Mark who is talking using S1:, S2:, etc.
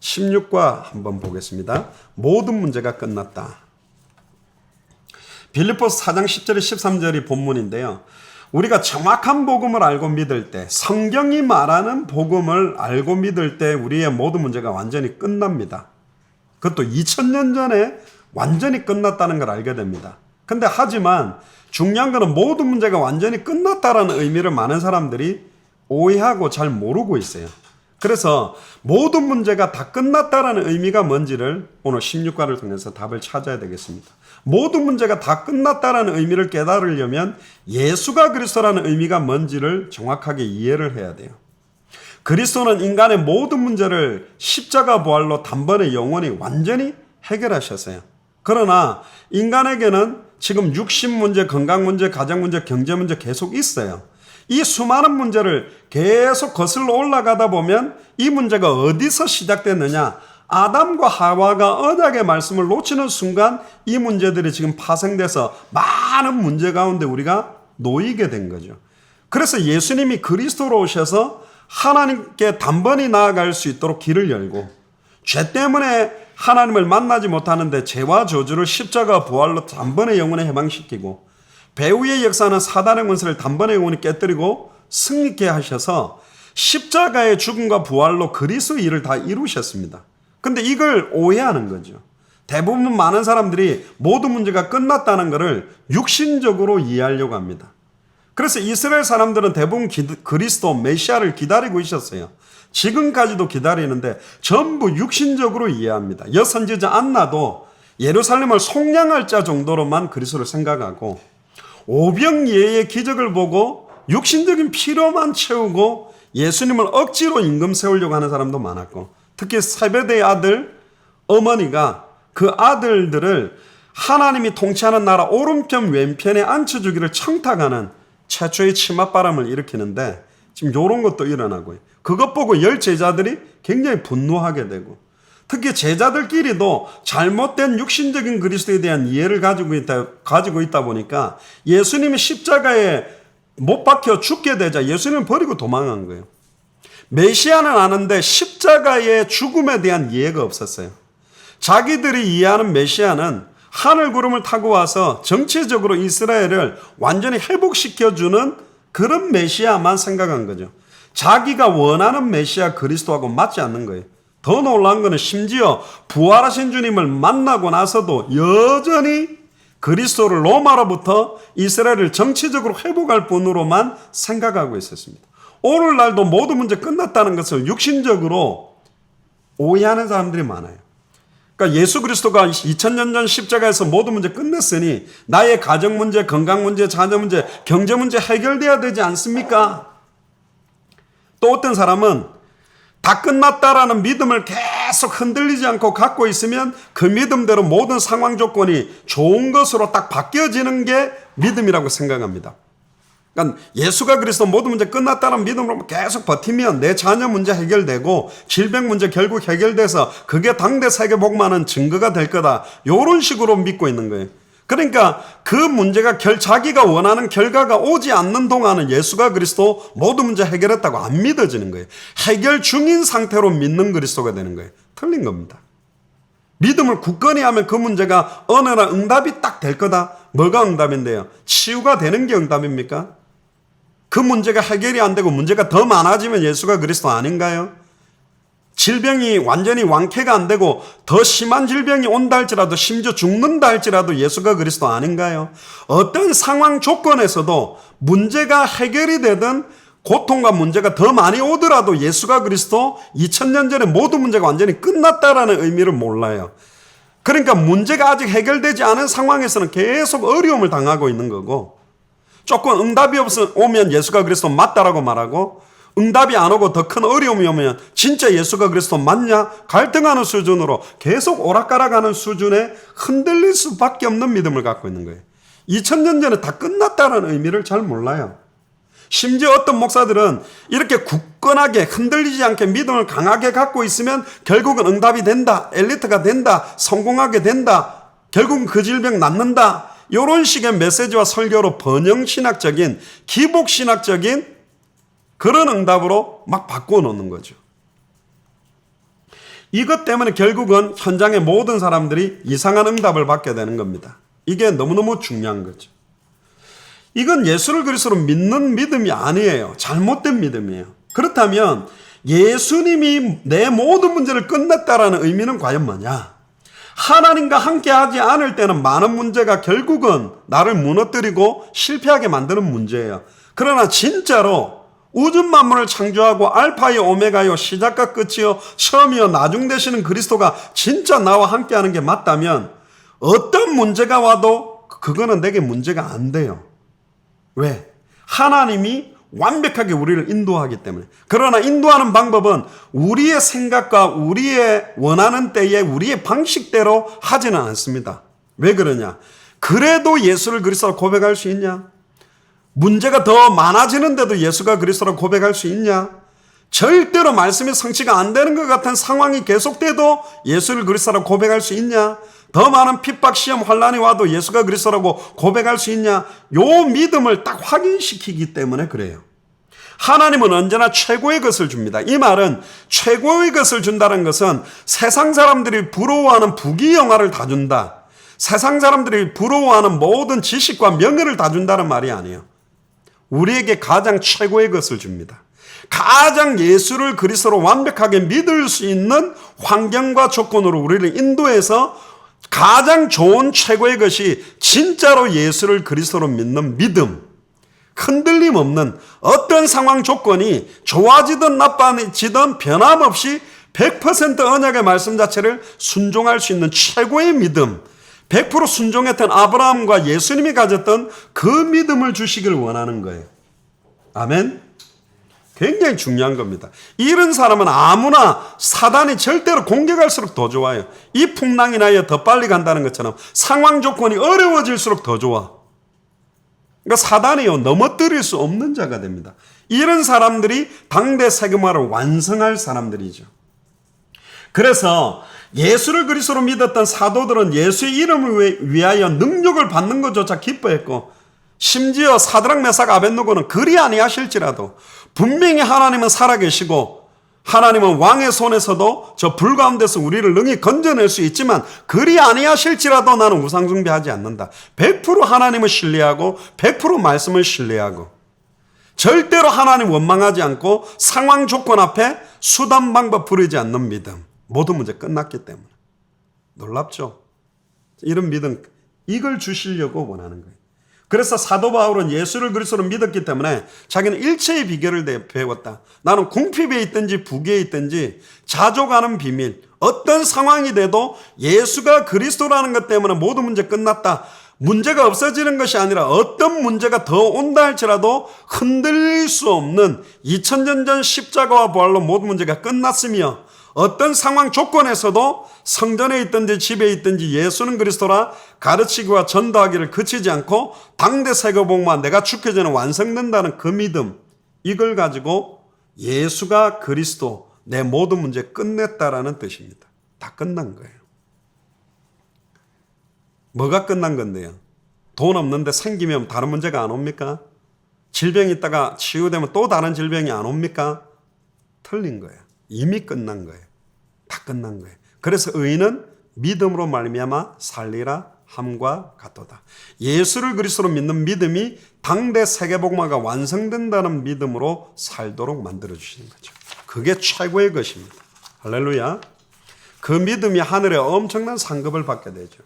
S1: 16과 한번 보겠습니다. 모든 문제가 끝났다. 빌립보서 4장 10절에 13절이 본문인데요. 우리가 정확한 복음을 알고 믿을 때, 성경이 말하는 복음을 알고 믿을 때 우리의 모든 문제가 완전히 끝납니다. 그것도 2000년 전에 완전히 끝났다는 걸 알게 됩니다. 근데 하지만 중요한 것은 모든 문제가 완전히 끝났다라는 의미를 많은 사람들이 오해하고 잘 모르고 있어요. 그래서 모든 문제가 다 끝났다라는 의미가 뭔지를 오늘 16과를 통해서 답을 찾아야 되겠습니다. 모든 문제가 다 끝났다라는 의미를 깨달으려면 예수가 그리스도라는 의미가 뭔지를 정확하게 이해를 해야 돼요. 그리스도는 인간의 모든 문제를 십자가 부활로 단번에 영원히 완전히 해결하셨어요. 그러나 인간에게는 지금 육신 문제, 건강 문제, 가정 문제, 경제 문제 계속 있어요. 이 수많은 문제를 계속 거슬러 올라가다 보면 이 문제가 어디서 시작됐느냐? 아담과 하와가 언약의 말씀을 놓치는 순간 이 문제들이 지금 파생돼서 많은 문제 가운데 우리가 놓이게 된 거죠. 그래서 예수님이 그리스도로 오셔서 하나님께 단번에 나아갈 수 있도록 길을 열고, 죄 때문에 하나님을 만나지 못하는데 죄와 저주를 십자가 부활로 단번에 영원히 해방시키고, 배후의 역사는 사단의 권세를 단번에 영원히 깨뜨리고 승리케 하셔서 십자가의 죽음과 부활로 그리스도의 일을 다 이루셨습니다. 근데 이걸 오해하는 거죠. 대부분 많은 사람들이 모든 문제가 끝났다는 것을 육신적으로 이해하려고 합니다. 그래서 이스라엘 사람들은 대부분 그리스도 메시아를 기다리고 있었어요. 지금까지도 기다리는데 전부 육신적으로 이해합니다. 여선지자 안나도 예루살렘을 속량할 자 정도로만 그리스도를 생각하고, 오병이어의 기적을 보고 육신적인 필요만 채우고 예수님을 억지로 임금 세우려고 하는 사람도 많았고, 특히 세베대의 아들 어머니가 그 아들들을 하나님이 통치하는 나라 오른편 왼편에 앉혀주기를 청탁하는 최초의 치맛바람을 일으키는데 지금 이런 것도 일어나고요. 그것 보고 열 제자들이 굉장히 분노하게 되고, 특히 제자들끼리도 잘못된 육신적인 그리스도에 대한 이해를 가지고 있다 보니까 예수님이 십자가에 못 박혀 죽게 되자 예수님을 버리고 도망한 거예요. 메시아는 아는데 십자가의 죽음에 대한 이해가 없었어요. 자기들이 이해하는 메시아는 하늘 구름을 타고 와서 정치적으로 이스라엘을 완전히 회복시켜주는 그런 메시아만 생각한 거죠. 자기가 원하는 메시아 그리스도하고 맞지 않는 거예요. 더 놀라운 것은 심지어 부활하신 주님을 만나고 나서도 여전히 그리스도를 로마로부터 이스라엘을 정치적으로 회복할 분으로만 생각하고 있었습니다. 오늘날도 모든 문제 끝났다는 것을 육신적으로 오해하는 사람들이 많아요. 그러니까 예수 그리스도가 2000년 전 십자가에서 모든 문제 끝냈으니 나의 가정 문제, 건강 문제, 자녀 문제, 경제 문제 해결돼야 되지 않습니까? 또 어떤 사람은 다 끝났다라는 믿음을 계속 흔들리지 않고 갖고 있으면 그 믿음대로 모든 상황 조건이 좋은 것으로 딱 바뀌어지는 게 믿음이라고 생각합니다. 그러니까 예수가 그리스도 모든 문제 끝났다는 믿음으로 계속 버티면 내 자녀 문제 해결되고 질병 문제 결국 해결돼서 그게 당대 세계 복만한 증거가 될 거다. 이런 식으로 믿고 있는 거예요. 그러니까 그 문제가 자기가 원하는 결과가 오지 않는 동안은 예수가 그리스도 모든 문제 해결했다고 안 믿어지는 거예요. 해결 중인 상태로 믿는 그리스도가 되는 거예요. 틀린 겁니다. 믿음을 굳건히 하면 그 문제가 어느 날 응답이 딱 될 거다. 뭐가 응답인데요? 치유가 되는 게 응답입니까? 그 문제가 해결이 안 되고 문제가 더 많아지면 예수가 그리스도 아닌가요? 질병이 완전히 완쾌가 안 되고 더 심한 질병이 온다 할지라도 심지어 죽는다 할지라도 예수가 그리스도 아닌가요? 어떤 상황 조건에서도 문제가 해결이 되든 고통과 문제가 더 많이 오더라도 예수가 그리스도 2000년 전에 모든 문제가 완전히 끝났다라는 의미를 몰라요. 그러니까 문제가 아직 해결되지 않은 상황에서는 계속 어려움을 당하고 있는 거고, 조금 응답이 오면 예수가 그리스도 맞다라고 말하고, 응답이 안 오고 더 큰 어려움이 오면 진짜 예수가 그리스도 맞냐? 갈등하는 수준으로 계속 오락가락하는 수준에 흔들릴 수밖에 없는 믿음을 갖고 있는 거예요. 2000년 전에 다 끝났다는 의미를 잘 몰라요. 심지어 어떤 목사들은 이렇게 굳건하게 흔들리지 않게 믿음을 강하게 갖고 있으면 결국은 응답이 된다, 엘리트가 된다, 성공하게 된다, 결국은 그 질병 낫는다, 이런 식의 메시지와 설교로 번영신학적인 기복신학적인 그런 응답으로 막 바꿔놓는 거죠. 이것 때문에 결국은 현장의 모든 사람들이 이상한 응답을 받게 되는 겁니다. 이게 너무너무 중요한 거죠. 이건 예수를 그리스도로 믿는 믿음이 아니에요. 잘못된 믿음이에요. 그렇다면 예수님이 내 모든 문제를 끝냈다라는 의미는 과연 뭐냐? 하나님과 함께 하지 않을 때는 많은 문제가 결국은 나를 무너뜨리고 실패하게 만드는 문제예요. 그러나 진짜로 우주 만물을 창조하고 알파요 오메가요 시작과 끝이요 처음이요 나중 되시는 그리스도가 진짜 나와 함께 하는 게 맞다면 어떤 문제가 와도 그거는 내게 문제가 안 돼요. 왜? 하나님이 완벽하게 우리를 인도하기 때문에. 그러나 인도하는 방법은 우리의 생각과 우리의 원하는 때에 우리의 방식대로 하지는 않습니다. 왜 그러냐? 그래도 예수를 그리스도로 고백할 수 있냐? 문제가 더 많아지는데도 예수가 그리스도로 고백할 수 있냐? 절대로 말씀이 성취가 안 되는 것 같은 상황이 계속돼도 예수를 그리스도로 고백할 수 있냐? 더 많은 핍박, 시험, 환란이 와도 예수가 그리스도라고 고백할 수 있냐? 요 믿음을 딱 확인시키기 때문에 그래요. 하나님은 언제나 최고의 것을 줍니다. 이 말은 최고의 것을 준다는 것은 세상 사람들이 부러워하는 부귀영화를 다 준다. 세상 사람들이 부러워하는 모든 지식과 명예를 다 준다는 말이 아니에요. 우리에게 가장 최고의 것을 줍니다. 가장 예수를 그리스도로 완벽하게 믿을 수 있는 환경과 조건으로 우리를 인도해서 가장 좋은 최고의 것이 진짜로 예수를 그리스도로 믿는 믿음, 흔들림 없는 어떤 상황 조건이 좋아지든 나빠지든 변함없이 100% 언약의 말씀 자체를 순종할 수 있는 최고의 믿음, 100% 순종했던 아브라함과 예수님이 가졌던 그 믿음을 주시길 원하는 거예요. 아멘? 굉장히 중요한 겁니다. 이런 사람은 아무나 사단이 절대로 공격할수록 더 좋아요. 이 풍랑이 나야 더 빨리 간다는 것처럼 상황 조건이 어려워질수록 더 좋아. 그러니까 사단이요 넘어뜨릴 수 없는 자가 됩니다. 이런 사람들이 당대 세계화를 완성할 사람들이죠. 그래서 예수를 그리스도로 믿었던 사도들은 예수의 이름을 위하여 능력을 받는 것조차 기뻐했고 심지어 사드락 메삭 아벳느고는 그리 아니하실지라도 분명히 하나님은 살아계시고 하나님은 왕의 손에서도 저 불 가운데서 우리를 능히 건져낼 수 있지만 그리 아니하실지라도 나는 우상 숭배하지 않는다. 100% 하나님을 신뢰하고 100% 말씀을 신뢰하고 절대로 하나님 원망하지 않고 상황 조건 앞에 수단 방법 부르지 않는 믿음. 모든 문제 끝났기 때문에. 놀랍죠? 이런 믿음, 이걸 주시려고 원하는 거예요. 그래서 사도 바울은 예수를 그리스도로 믿었기 때문에 자기는 일체의 비결을 배웠다. 나는 궁핍에 있든지 부귀에 있든지 자족하는 비밀, 어떤 상황이 돼도 예수가 그리스도라는 것 때문에 모든 문제 끝났다. 문제가 없어지는 것이 아니라 어떤 문제가 더 온다 할지라도 흔들릴 수 없는 2000년 전 십자가와 부활로 모든 문제가 끝났으며 어떤 상황 조건에서도 성전에 있든지 집에 있든지 예수는 그리스도라 가르치기와 전도하기를 그치지 않고 당대 세계복음화 내가 죽기 전에 완성된다는 그 믿음, 이걸 가지고 예수가 그리스도 내 모든 문제 끝냈다라는 뜻입니다. 다 끝난 거예요. 뭐가 끝난 건데요? 돈 없는데 생기면 다른 문제가 안 옵니까? 질병이 있다가 치유되면 또 다른 질병이 안 옵니까? 틀린 거예요. 이미 끝난 거예요. 다 끝난 거예요. 그래서 의인은 믿음으로 말미암아 살리라 함과 같도다. 예수를 그리스도로 믿는 믿음이 당대 세계복음화가 완성된다는 믿음으로 살도록 만들어주시는 거죠. 그게 최고의 것입니다. 할렐루야. 그 믿음이 하늘에 엄청난 상급을 받게 되죠.